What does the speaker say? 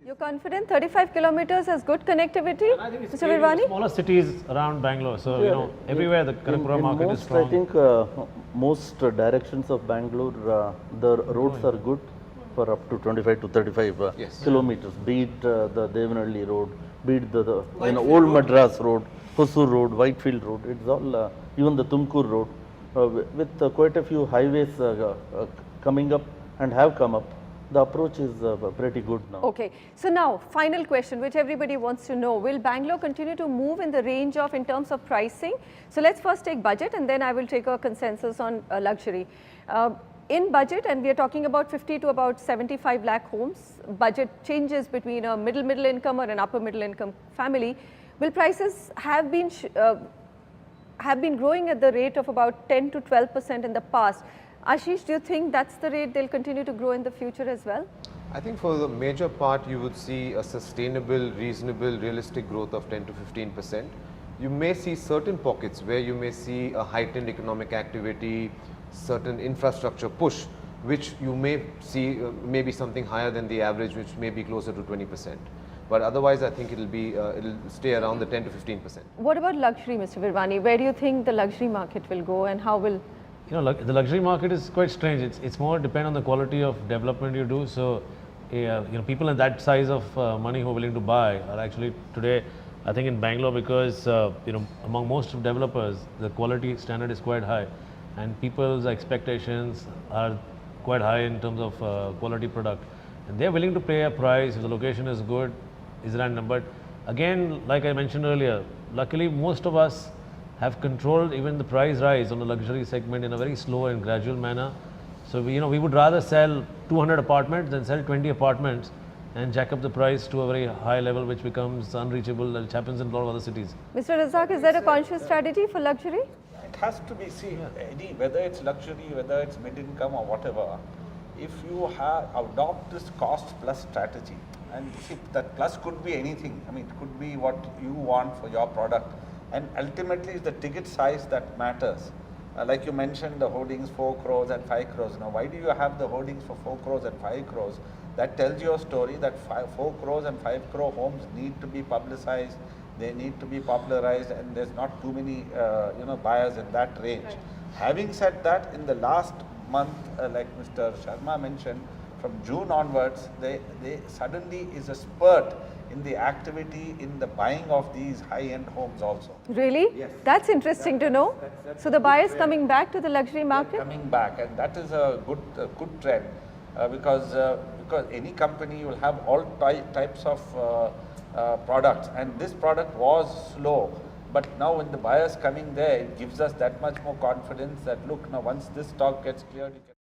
You're confident 35 kilometers has good connectivity, I think it's Mr. clearly Virvani? smaller cities around Bangalore. So, you know, everywhere the Karakoram market is most, strong. I think most directions of Bangalore, the roads are good for up to 25 to 35 kilometers. Be it the Devanhalli road, be it the Old Madras road, Hosur road, Whitefield road. It's all even the Tumkur road with quite a few highways coming up and have come up. The approach is pretty good now. Okay, so now final question which everybody wants to know, will Bangalore continue to move in the range of in terms of pricing? So let's first take budget and then I will take a consensus on luxury. In budget, and we are talking about 50 to about 75 lakh homes, budget changes between a middle income or an upper middle income family, will prices have been growing at the rate of about 10 to 12% in the past? Ashish, do you think that's the rate they'll continue to grow in the future as well? I think for the major part, you would see a sustainable, reasonable, realistic growth of 10 to 15%. You may see certain pockets where you may see a heightened economic activity, certain infrastructure push, which you may see maybe something higher than the average, which may be closer to 20%. But otherwise, I think it'll stay around the 10 to 15%. What about luxury, Mr. Virvani? Where do you think the luxury market will go and how will? You know, the luxury market is quite strange. It's more depend on the quality of development you do. So, you know, people in that size of money who are willing to buy are actually today, I think in Bangalore, because you know, among most of developers, the quality standard is quite high, and people's expectations are quite high in terms of quality product, and they're willing to pay a price if the location is good, is random. But again, like I mentioned earlier, luckily most of us have controlled even the price rise on the luxury segment in a very slow and gradual manner. So we would rather sell 200 apartments than sell 20 apartments and jack up the price to a very high level, which becomes unreachable, which happens in a lot of other cities. Mr. Razak, is there a conscious strategy for luxury? It has to be seen, whether it's luxury, whether it's mid-income or whatever, if you adopt this cost plus strategy, and see, that plus could be anything. I mean, it could be what you want for your product. And ultimately, it's the ticket size that matters. Like you mentioned, the hoardings 4 crores and 5 crores. Now, why do you have the hoardings for 4 crores and 5 crores? That tells you a story that 4 crores and 5 crore homes need to be publicized. They need to be popularized, and there's not too many, buyers in that range. Right. Having said that, in the last month, like Mr. Sharma mentioned, from June onwards, they suddenly is a spurt in the activity in the buying of these high-end homes also. Really? Yes. That's interesting to know. So the buyers coming back to the luxury market? Coming back, and that is a good trend because any company will have all types of products, and this product was slow. But now when the buyers coming there, it gives us that much more confidence that look, now once this stock gets cleared, you can